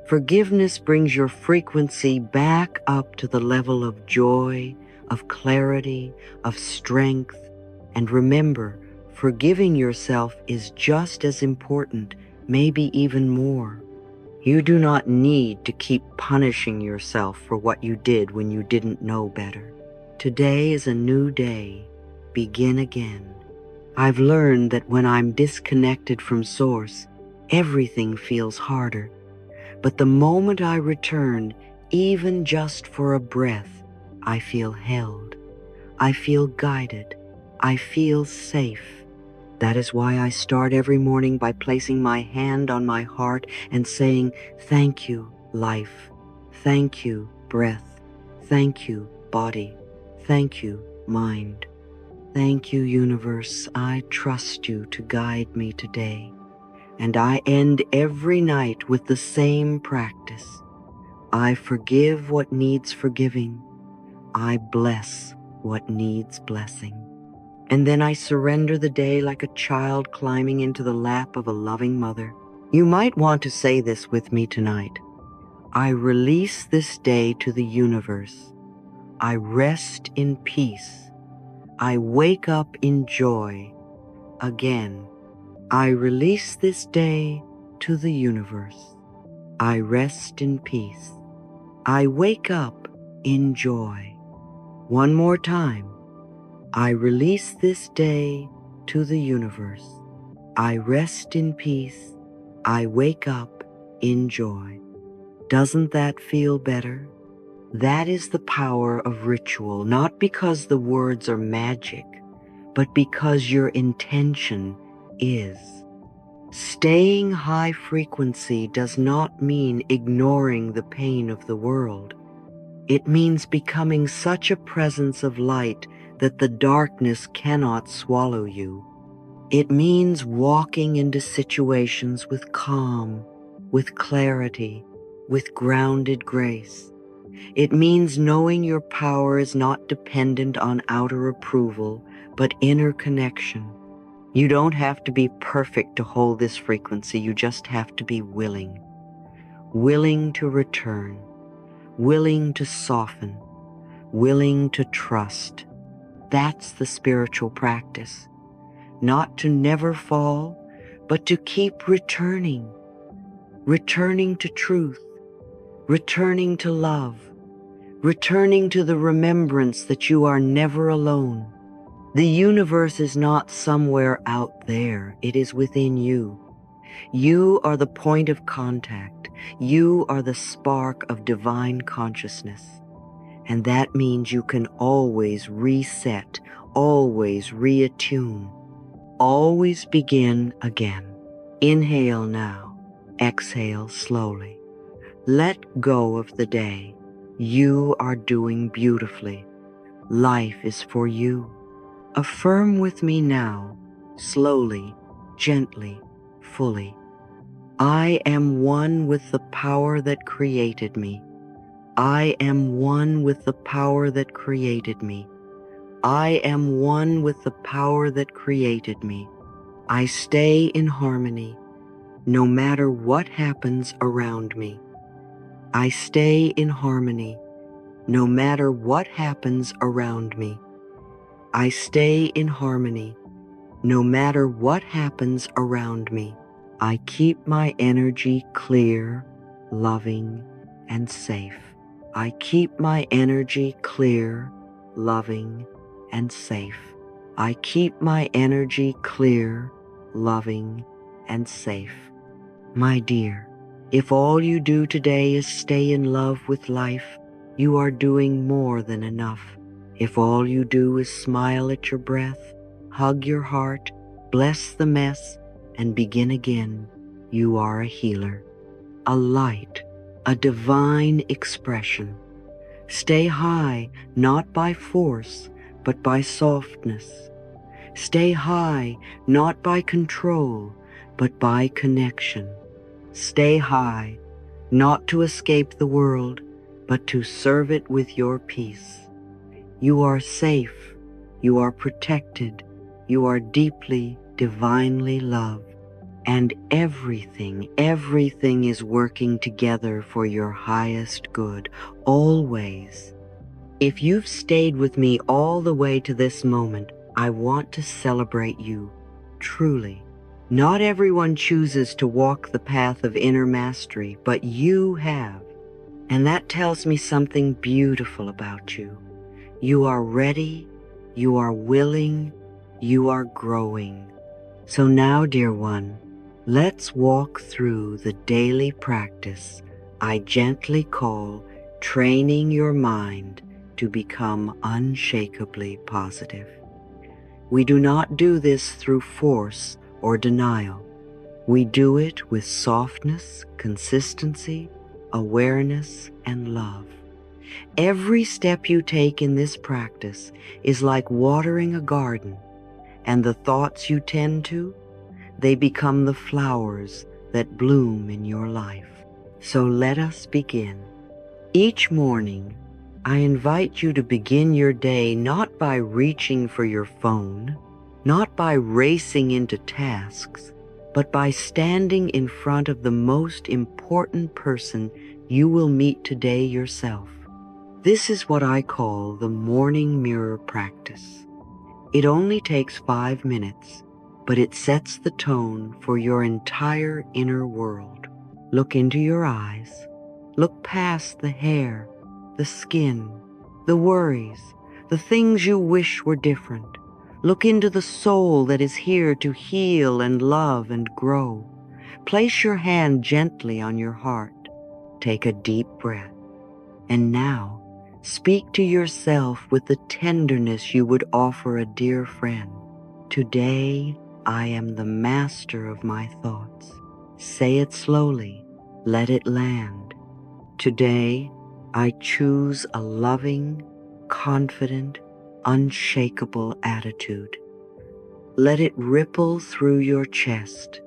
S1: Forgiveness brings your frequency back up to the level of joy, of clarity, of strength. And remember, forgiving yourself is just as important, maybe even more. You do not need to keep punishing yourself for what you did when you didn't know better. Today is a new day. Begin again. I've learned that when I'm disconnected from Source, everything feels harder. But the moment I return, even just for a breath, I feel held. I feel guided. I feel safe. That is why I start every morning by placing my hand on my heart and saying, "Thank you, life. Thank you, breath. Thank you, body. Thank you, mind. Thank you, universe. I trust you to guide me today." And I end every night with the same practice. I forgive what needs forgiving. I bless what needs blessing. And then I surrender the day like a child climbing into the lap of a loving mother. You might want to say this with me tonight. I release this day to the universe. I rest in peace. I wake up in joy. Again, I release this day to the universe. I rest in peace. I wake up in joy. One more time. I release this day to the universe. I rest in peace. I wake up in joy. Doesn't that feel better? That is the power of ritual, not because the words are magic, but because your intention is. Staying high frequency does not mean ignoring the pain of the world. It means becoming such a presence of light that the darkness cannot swallow you. It means walking into situations with calm, with clarity, with grounded grace. It means knowing your power is not dependent on outer approval, but inner connection. You don't have to be perfect to hold this frequency. You just have to be willing. Willing to return. Willing to soften. Willing to trust. That's the spiritual practice. Not to never fall, but to keep returning. Returning to truth. Returning to love. Returning to the remembrance that you are never alone. The universe is not somewhere out there. It is within you. You are the point of contact. You are the spark of divine consciousness. And that means you can always reset, always reattune, always begin again. Inhale now. Exhale slowly. Let go of the day. You are doing beautifully. Life is for you. Affirm with me now, slowly, gently, fully. I am one with the power that created me. I am one with the power that created me. I am one with the power that created me. I stay in harmony, no matter what happens around me. I stay in harmony, no matter what happens around me. I stay in harmony, no matter what happens around me. I keep my energy clear, loving, and safe. I keep my energy clear, loving, and safe. I keep my energy clear, loving, and safe. My dear, if all you do today is stay in love with life, you are doing more than enough. If all you do is smile at your breath, hug your heart, bless the mess, and begin again, you are a healer, a light, a divine expression. Stay high, not by force, but by softness. Stay high, not by control, but by connection. Stay high, not to escape the world, but to serve it with your peace. You are safe, you are protected, you are deeply, divinely loved. And everything is working together for your highest good, always. If you've stayed with me all the way to this moment, I want to celebrate you, truly. Not everyone chooses to walk the path of inner mastery, but you have. And that tells me something beautiful about you. You are ready, you are willing, you are growing. So now, dear one, let's walk through the daily practice I gently call training your mind to become unshakably positive. We do not do this through force or denial. We do it with softness, consistency, awareness, and love. Every step you take in this practice is like watering a garden, and the thoughts you tend to, they become the flowers that bloom in your life. So let us begin. Each morning, I invite you to begin your day not by reaching for your phone, not by racing into tasks, but by standing in front of the most important person you will meet today yourself. This is what I call the morning mirror practice. It only takes 5 minutes, but it sets the tone for your entire inner world. Look into your eyes. Look past the hair, the skin, the worries, the things you wish were different. Look into the soul that is here to heal and love and grow. Place your hand gently on your heart. Take a deep breath. And now, speak to yourself with the tenderness you would offer a dear friend. Today, I am the master of my thoughts. Say it slowly. Let it land. Today, I choose a loving, confident, unshakable attitude. Let it ripple through your chest,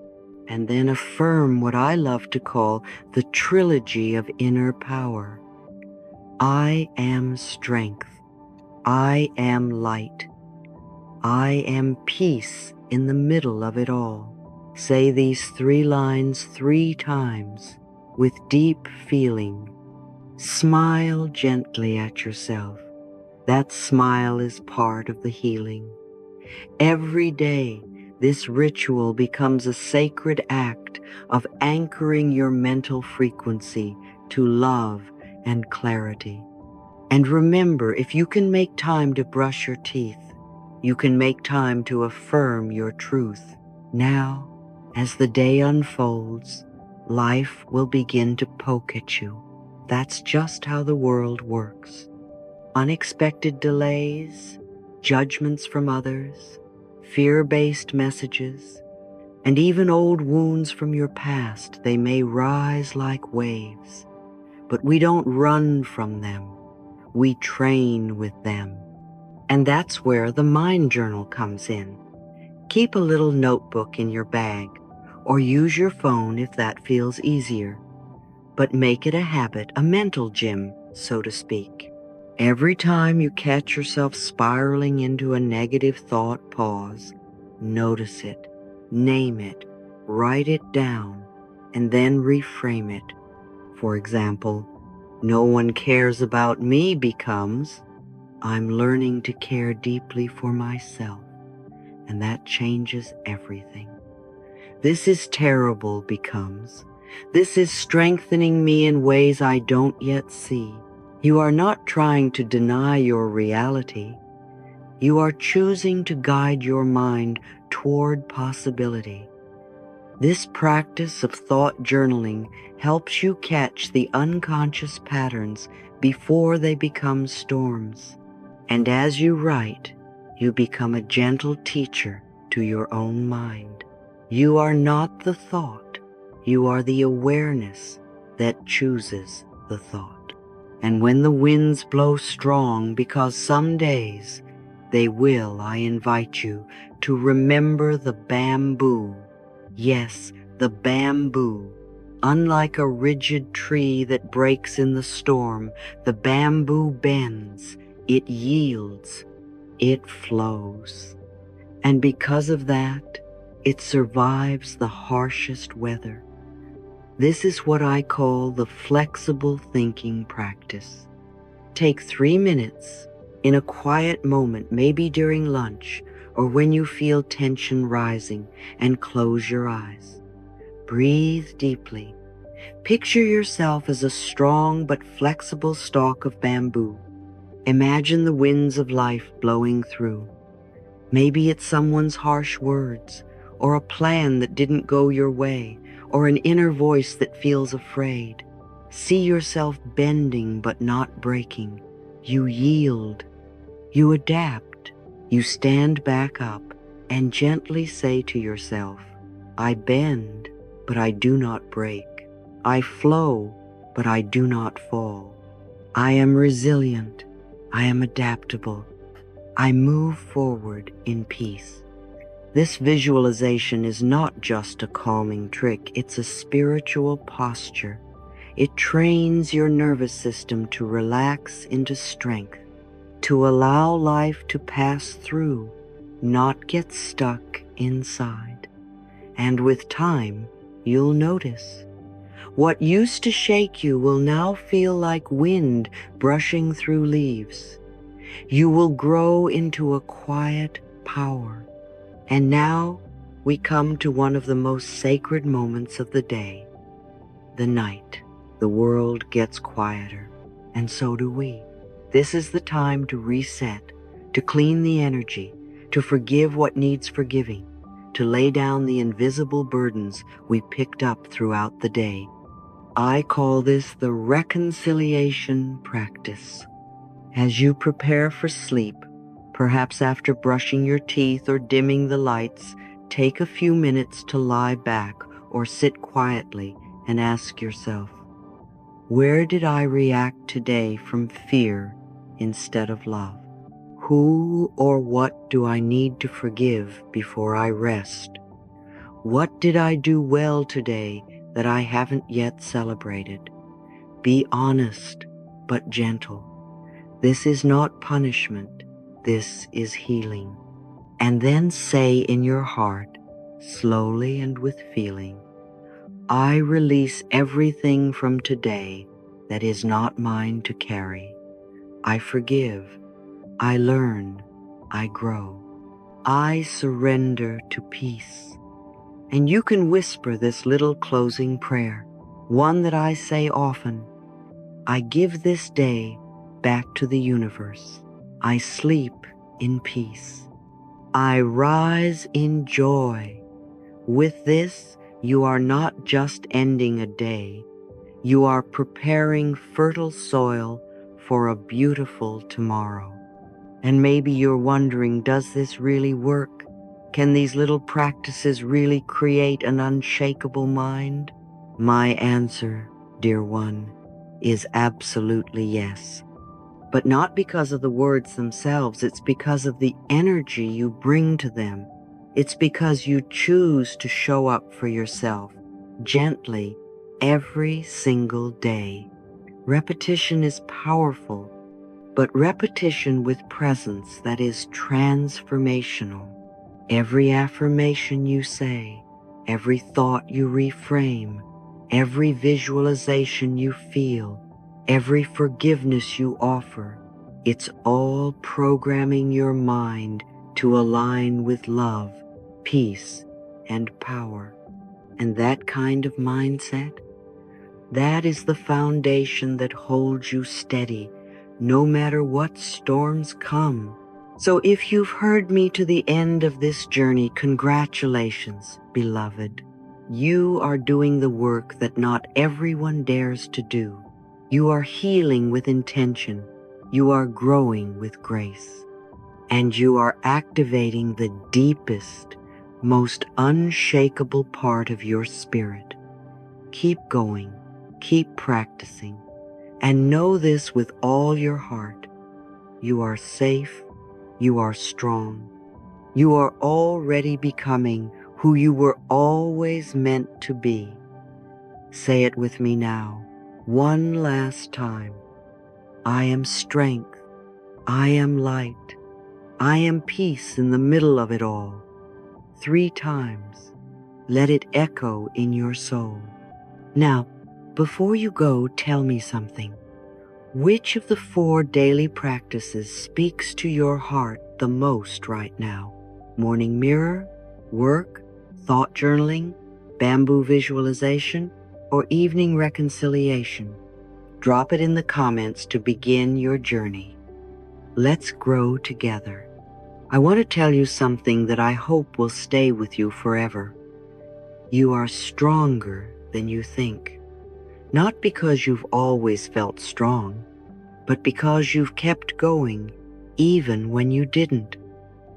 S1: and then affirm what I love to call the trilogy of inner power. I am strength. I am light. I am peace in the middle of it all. Say these 3 lines 3 times with deep feeling. Smile gently at yourself. That smile is part of the healing. Every day, this ritual becomes a sacred act of anchoring your mental frequency to love and clarity. And remember, if you can make time to brush your teeth, you can make time to affirm your truth. Now, as the day unfolds, life will begin to poke at you. That's just how the world works. Unexpected delays, judgments from others, fear-based messages, and even old wounds from your past, they may rise like waves. but we don't run from them. We train with them. And that's where the mind journal comes in. Keep a little notebook in your bag, or use your phone if that feels easier. But make it a habit, a mental gym, so to speak. Every time you catch yourself spiraling into a negative thought, pause, notice it, name it, write it down, and then reframe it. For example, no one cares about me becomes, I'm learning to care deeply for myself, and that changes everything. This is terrible becomes, this is strengthening me in ways I don't yet see. You are not trying to deny your reality. You are choosing to guide your mind toward possibility. This practice of thought journaling helps you catch the unconscious patterns before they become storms. And as you write, you become a gentle teacher to your own mind. You are not the thought. You are the awareness that chooses the thought. And when the winds blow strong, because some days they will, I invite you to remember the bamboo. Yes, the bamboo. Unlike a rigid tree that breaks in the storm, the bamboo bends, it yields, it flows. And because of that, it survives the harshest weather. This is what I call the flexible thinking practice. Take 3 minutes in a quiet moment, maybe during lunch or when you feel tension rising, and close your eyes. Breathe deeply. Picture yourself as a strong but flexible stalk of bamboo. Imagine the winds of life blowing through. Maybe it's someone's harsh words, or a plan that didn't go your way, or an inner voice that feels afraid. See yourself bending but not breaking. You yield. You adapt. You stand back up and gently say to yourself, I bend, but I do not break. I flow, but I do not fall. I am resilient. I am adaptable. I move forward in peace. This visualization is not just a calming trick, it's a spiritual posture. It trains your nervous system to relax into strength, to allow life to pass through, not get stuck inside. And with time, you'll notice. What used to shake you will now feel like wind brushing through leaves. You will grow into a quiet power. And now we come to one of the most sacred moments of the day, the night. The world gets quieter, and so do we. This is the time to reset, to clean the energy, to forgive what needs forgiving, to lay down the invisible burdens we picked up throughout the day. I call this the reconciliation practice. As you prepare for sleep, perhaps after brushing your teeth or dimming the lights, take a few minutes to lie back or sit quietly and ask yourself, where did I react today from fear instead of love? Who or what do I need to forgive before I rest? What did I do well today that I haven't yet celebrated? Be honest but gentle. This is not punishment. This is healing. And then say in your heart, slowly and with feeling, I release everything from today that is not mine to carry. I forgive. I learn. I grow. I surrender to peace. And you can whisper this little closing prayer, one that I say often. I give this day back to the universe. I sleep in peace. I rise in joy. With this, you are not just ending a day. You are preparing fertile soil for a beautiful tomorrow. And maybe you're wondering, does this really work? Can these little practices really create an unshakable mind? My answer, dear one, is absolutely yes. But not because of the words themselves, it's because of the energy you bring to them. It's because you choose to show up for yourself gently every single day. Repetition is powerful, but repetition with presence that is transformational. Every affirmation you say, every thought you reframe, every visualization you feel, every forgiveness you offer, it's all programming your mind to align with love, peace, and power. And that kind of mindset, that is the foundation that holds you steady no matter what storms come. So if you've heard me to the end of this journey, congratulations, beloved. You are doing the work that not everyone dares to do. You are healing with intention. You are growing with grace. And you are activating the deepest, most unshakable part of your spirit. Keep going, keep practicing, and know this with all your heart. You are safe, you are strong, you are already becoming who you were always meant to be. Say it with me now, one last time. I am strength, I am light, I am peace in the middle of it all. 3 times. Let it echo in your soul. Now, before you go, tell me something. Which of the 4 daily practices speaks to your heart the most right now? Morning mirror, work, thought journaling, bamboo visualization, or evening reconciliation? Drop it in the comments to begin your journey. Let's grow together. I want to tell you something that I hope will stay with you forever. You are stronger than you think. Not because you've always felt strong, but because you've kept going even when you didn't.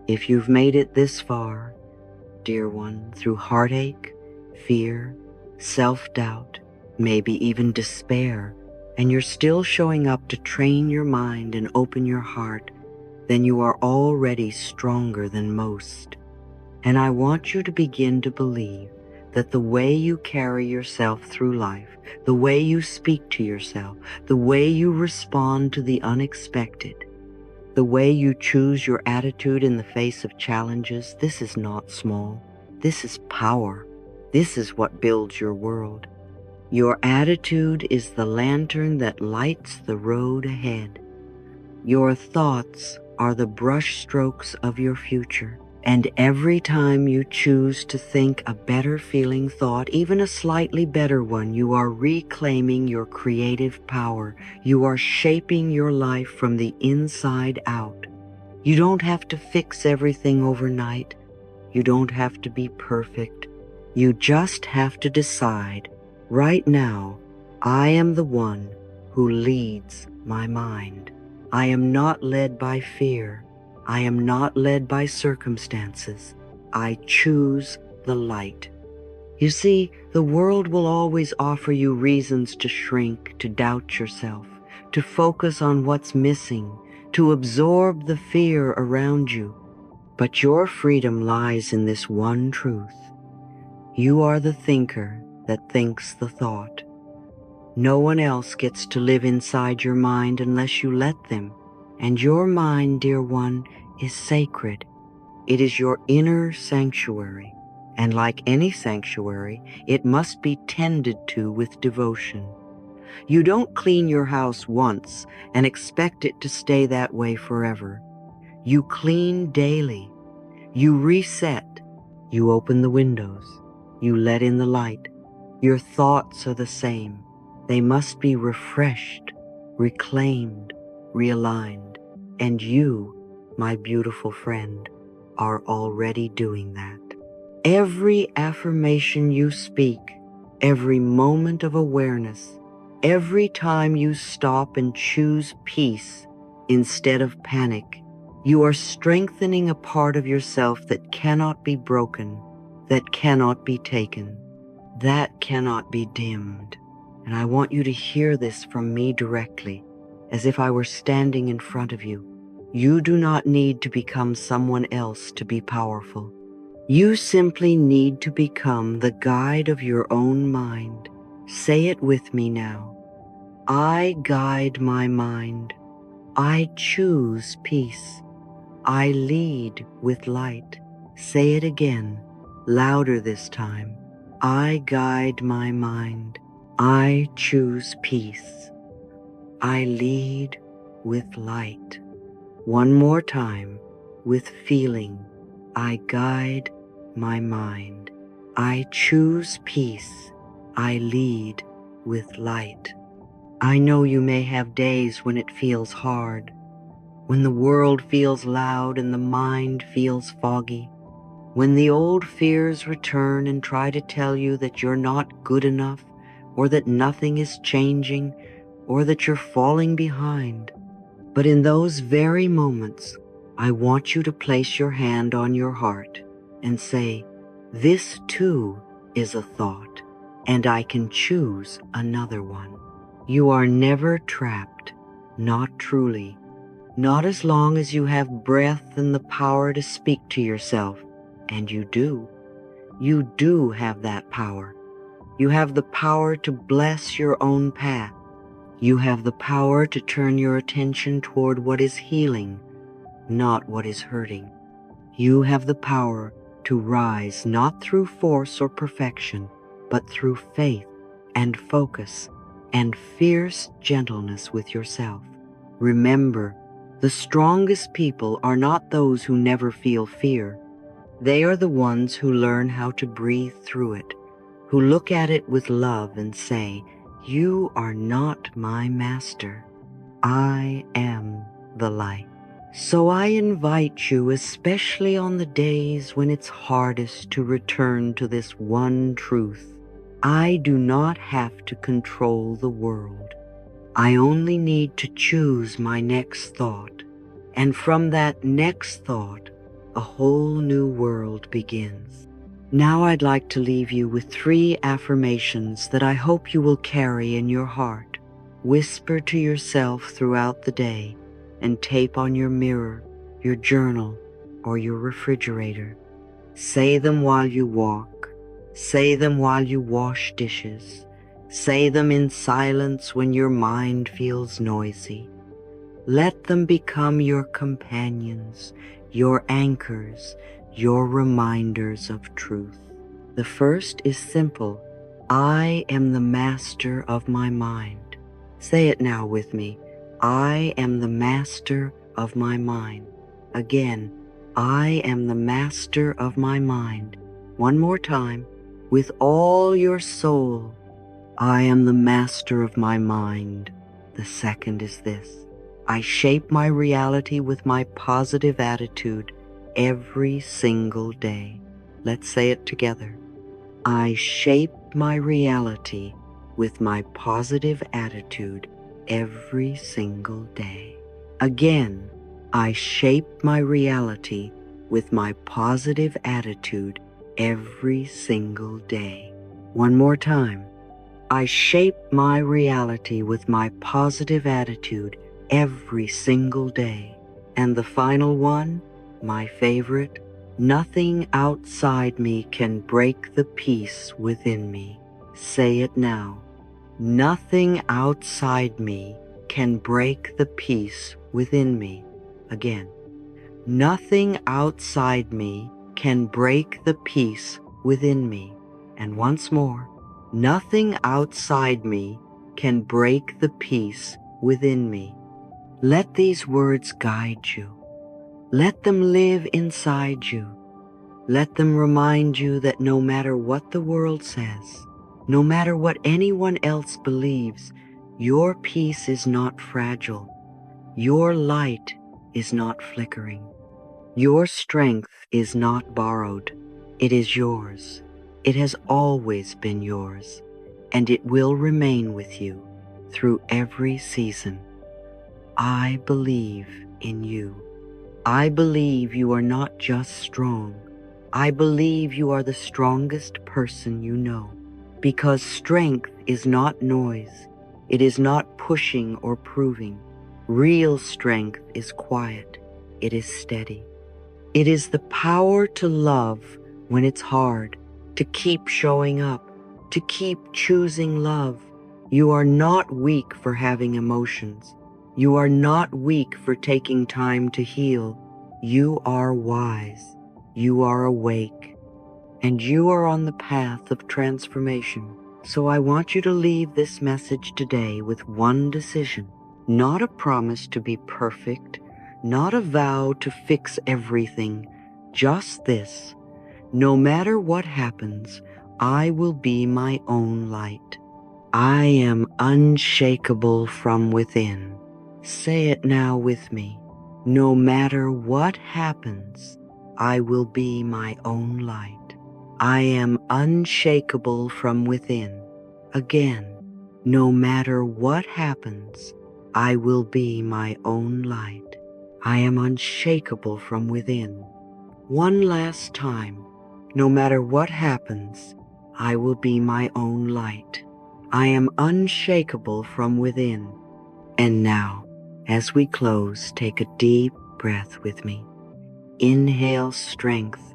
S1: If you've made it this far, dear one, through heartache, fear, self-doubt, maybe even despair, and you're still showing up to train your mind and open your heart, then you are already stronger than most. And I want you to begin to believe that the way you carry yourself through life, the way you speak to yourself, the way you respond to the unexpected, the way you choose your attitude in the face of challenges, this is not small. This is power. This is what builds your world. Your attitude is the lantern that lights the road ahead. Your thoughts are the brush strokes of your future. And every time you choose to think a better feeling thought, even a slightly better one, you are reclaiming your creative power. You are shaping your life from the inside out. You don't have to fix everything overnight. You don't have to be perfect. You just have to decide, right now, I am the one who leads my mind. I am not led by fear. I am not led by circumstances. I choose the light. You see, the world will always offer you reasons to shrink, to doubt yourself, to focus on what's missing, to absorb the fear around you. But your freedom lies in this one truth. You are the thinker that thinks the thought. No one else gets to live inside your mind unless you let them. And your mind, dear one, is sacred. It is your inner sanctuary. And like any sanctuary, it must be tended to with devotion. You don't clean your house once and expect it to stay that way forever. You clean daily. You reset. You open the windows. You let in the light. Your thoughts are the same. They must be refreshed, reclaimed, realigned. And you, my beautiful friend, are already doing that. Every affirmation you speak, every moment of awareness, every time you stop and choose peace instead of panic, you are strengthening a part of yourself that cannot be broken, that cannot be taken, that cannot be dimmed. And I want you to hear this from me directly, as if I were standing in front of you. You do not need to become someone else to be powerful. You simply need to become the guide of your own mind. Say it with me now. I guide my mind. I choose peace. I lead with light. Say it again, louder this time. I guide my mind. I choose peace. I lead with light. One more time, with feeling. I guide my mind. I choose peace. I lead with light. I know you may have days when it feels hard, when the world feels loud and the mind feels foggy, when the old fears return and try to tell you that you're not good enough, or that nothing is changing, or that you're falling behind. But in those very moments, I want you to place your hand on your heart and say, this too is a thought, and I can choose another one. You are never trapped, not truly, not as long as you have breath and the power to speak to yourself, and you do. You do have that power. You have the power to bless your own path. You have the power to turn your attention toward what is healing, not what is hurting. You have the power to rise not through force or perfection, but through faith and focus and fierce gentleness with yourself. Remember, the strongest people are not those who never feel fear. They are the ones who learn how to breathe through it, who look at it with love and say, you are not my master. I am the light. So I invite you, especially on the days when it's hardest, to return to this one truth. I do not have to control the world. I only need to choose my next thought. And from that next thought, a whole new world begins. Now I'd like to leave you with 3 affirmations that I hope you will carry in your heart, whisper to yourself throughout the day, and tape on your mirror, your journal, or your refrigerator. Say them while you walk. Say them while you wash dishes. Say them in silence when your mind feels noisy. Let them become your companions, your anchors, your reminders of truth. The first is simple. I am the master of my mind. Say it now with me. I am the master of my mind. Again, I am the master of my mind. One more time, with all your soul. I am the master of my mind. The second is this. I shape my reality with my positive attitude every single day. Let's say it together. I shape my reality with my positive attitude every single day. Again, I shape my reality with my positive attitude every single day. One more time. I shape my reality with my positive attitude every single day. And the final one, my favorite, nothing outside me can break the peace within me. Say it now. Nothing outside me can break the peace within me. Again. Nothing outside me can break the peace within me. And once more. Nothing outside me can break the peace within me. Let these words guide you. Let them live inside you. Let them remind you that no matter what the world says, no matter what anyone else believes, your peace is not fragile. Your light is not flickering. Your strength is not borrowed. It is yours. It has always been yours, and it will remain with you through every season. I believe in you. I believe you are not just strong. I believe you are the strongest person you know, because strength is not noise. It is not pushing or proving. Real strength is quiet. It is steady. It is the power to love when it's hard, to keep showing up, to keep choosing love. You are not weak for having emotions. You are not weak for taking time to heal. You are wise. You are awake. And you are on the path of transformation. So I want you to leave this message today with one decision. Not a promise to be perfect, not a vow to fix everything. Just this: no matter what happens, I will be my own light. I am unshakable from within. Say it now with me. No matter what happens, I will be my own light. I am unshakable from within. Again, no matter what happens, I will be my own light. I am unshakable from within. One last time. No matter what happens, I will be my own light. I am unshakable from within. And now, as we close, take a deep breath with me. Inhale strength.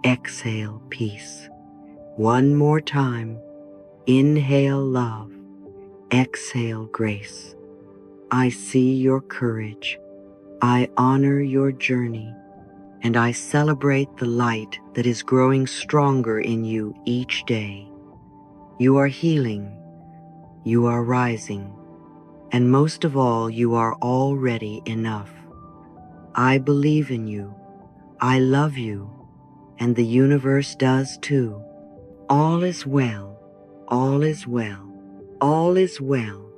S1: Exhale peace. One more time. Inhale love. Exhale grace. I see your courage. I honor your journey. And I celebrate the light that is growing stronger in you each day. You are healing. You are rising. And most of all, you are already enough. I believe in you. I love you. And the universe does too. All is well. All is well. All is well.